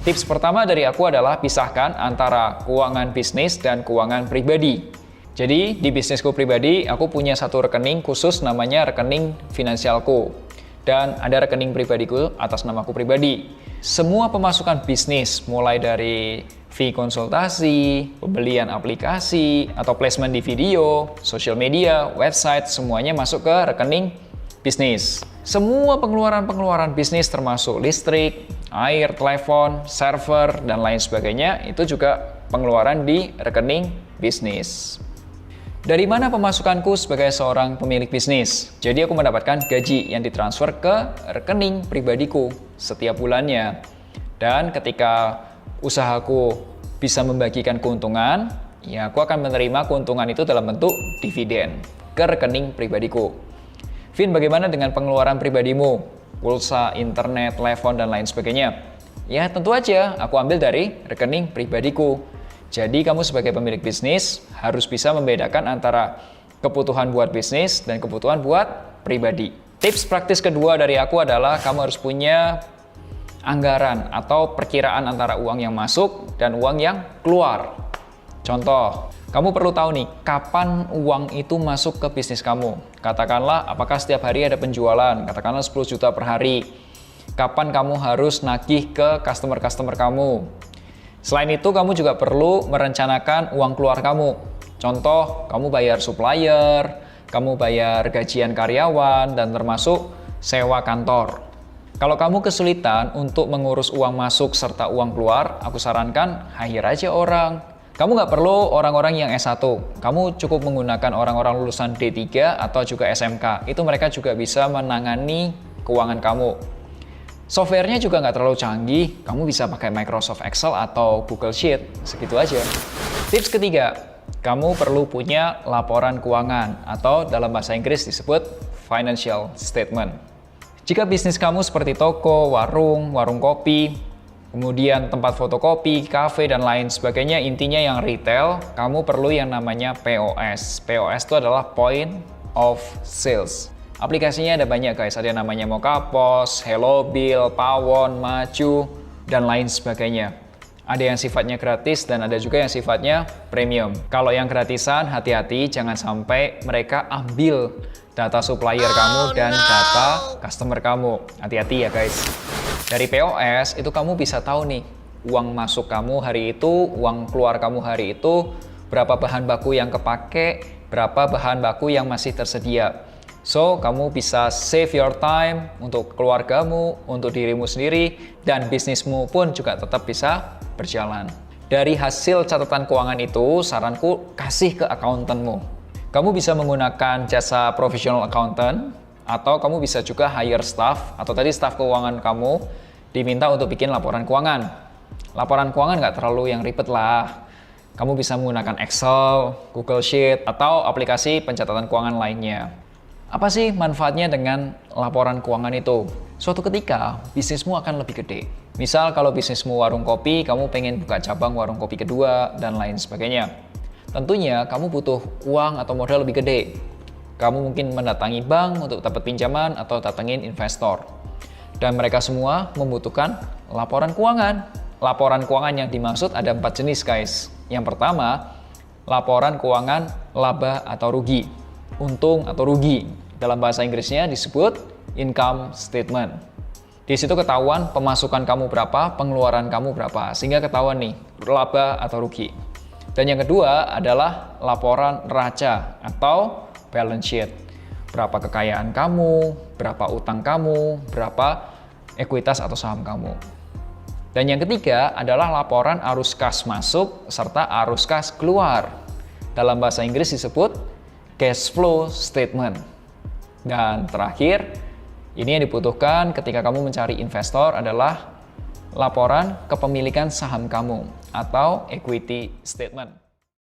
Tips pertama dari aku adalah pisahkan antara keuangan bisnis dan keuangan pribadi. Jadi di bisnisku pribadi, aku punya satu rekening khusus namanya rekening finansialku. Dan ada rekening pribadiku atas namaku pribadi. Semua pemasukan bisnis, mulai dari fee konsultasi, pembelian aplikasi, atau placement di video, social media, website, semuanya masuk ke rekening bisnis. Semua pengeluaran bisnis termasuk listrik, air, telepon, server, dan lain sebagainya, itu juga pengeluaran di rekening bisnis. Dari mana pemasukanku sebagai seorang pemilik bisnis? Jadi aku mendapatkan gaji yang ditransfer ke rekening pribadiku setiap bulannya. Dan ketika usahaku bisa membagikan keuntungan, ya aku akan menerima keuntungan itu dalam bentuk dividen ke rekening pribadiku. Vin, bagaimana dengan pengeluaran pribadimu? Pulsa, internet, telepon, dan lain sebagainya. Ya tentu aja aku ambil dari rekening pribadiku. Jadi kamu sebagai pemilik bisnis harus bisa membedakan antara kebutuhan buat bisnis dan kebutuhan buat pribadi. Tips praktis kedua dari aku adalah kamu harus punya anggaran atau perkiraan antara uang yang masuk dan uang yang keluar. Contoh, kamu perlu tahu nih, kapan uang itu masuk ke bisnis kamu. Katakanlah, apakah setiap hari ada penjualan, katakanlah 10 juta per hari. Kapan kamu harus nagih ke customer-customer kamu. Selain itu, kamu juga perlu merencanakan uang keluar kamu. Contoh, kamu bayar supplier, kamu bayar gajian karyawan, dan termasuk sewa kantor. Kalau kamu kesulitan untuk mengurus uang masuk serta uang keluar, aku sarankan hire aja orang. Kamu nggak perlu orang-orang yang S1. Kamu cukup menggunakan orang-orang lulusan D3 atau juga SMK. Itu mereka juga bisa menangani keuangan kamu. Softwarenya juga nggak terlalu canggih, kamu bisa pakai Microsoft Excel atau Google Sheet, segitu aja. Tips ketiga, kamu perlu punya laporan keuangan atau dalam bahasa Inggris disebut financial statement. Jika bisnis kamu seperti toko, warung kopi, kemudian tempat fotokopi, kafe, dan lain sebagainya, intinya yang retail, kamu perlu yang namanya POS. POS itu adalah Point of Sales. Aplikasinya ada banyak guys, ada yang namanya Mokapos, Hellobill, Pawon, Maju, dan lain sebagainya. Ada yang sifatnya gratis dan ada juga yang sifatnya premium. Kalau yang gratisan, hati-hati jangan sampai mereka ambil data supplier kamu dan data customer kamu. Hati-hati ya guys. Dari POS itu kamu bisa tahu nih, uang masuk kamu hari itu, uang keluar kamu hari itu, berapa bahan baku yang kepake, berapa bahan baku yang masih tersedia. So, kamu bisa save your time untuk keluargamu, untuk dirimu sendiri, dan bisnismu pun juga tetap bisa berjalan. Dari hasil catatan keuangan itu, saranku kasih ke akuntanmu. Kamu bisa menggunakan jasa professional accountant, atau kamu bisa juga hire staff, atau tadi staff keuangan kamu diminta untuk bikin laporan keuangan. Laporan keuangan nggak terlalu yang ribet lah. Kamu bisa menggunakan Excel, Google Sheet, atau aplikasi pencatatan keuangan lainnya. Apa sih manfaatnya dengan laporan keuangan itu? Suatu ketika, bisnismu akan lebih gede. Misal kalau bisnismu warung kopi, kamu pengen buka cabang warung kopi kedua, dan lain sebagainya. Tentunya kamu butuh uang atau modal lebih gede. Kamu mungkin mendatangi bank untuk dapat pinjaman atau datangin investor. Dan mereka semua membutuhkan laporan keuangan. Laporan keuangan yang dimaksud ada 4 jenis guys. Yang pertama, laporan keuangan laba atau rugi. Untung atau rugi. Dalam bahasa Inggrisnya disebut income statement. Di situ ketahuan pemasukan kamu berapa, pengeluaran kamu berapa, sehingga ketahuan nih laba atau rugi. Dan yang kedua adalah laporan neraca atau balance sheet. Berapa kekayaan kamu, berapa utang kamu, berapa ekuitas atau saham kamu. Dan yang ketiga adalah laporan arus kas masuk serta arus kas keluar. Dalam bahasa Inggris disebut cash flow statement. Dan terakhir, ini yang dibutuhkan ketika kamu mencari investor adalah laporan kepemilikan saham kamu atau equity statement.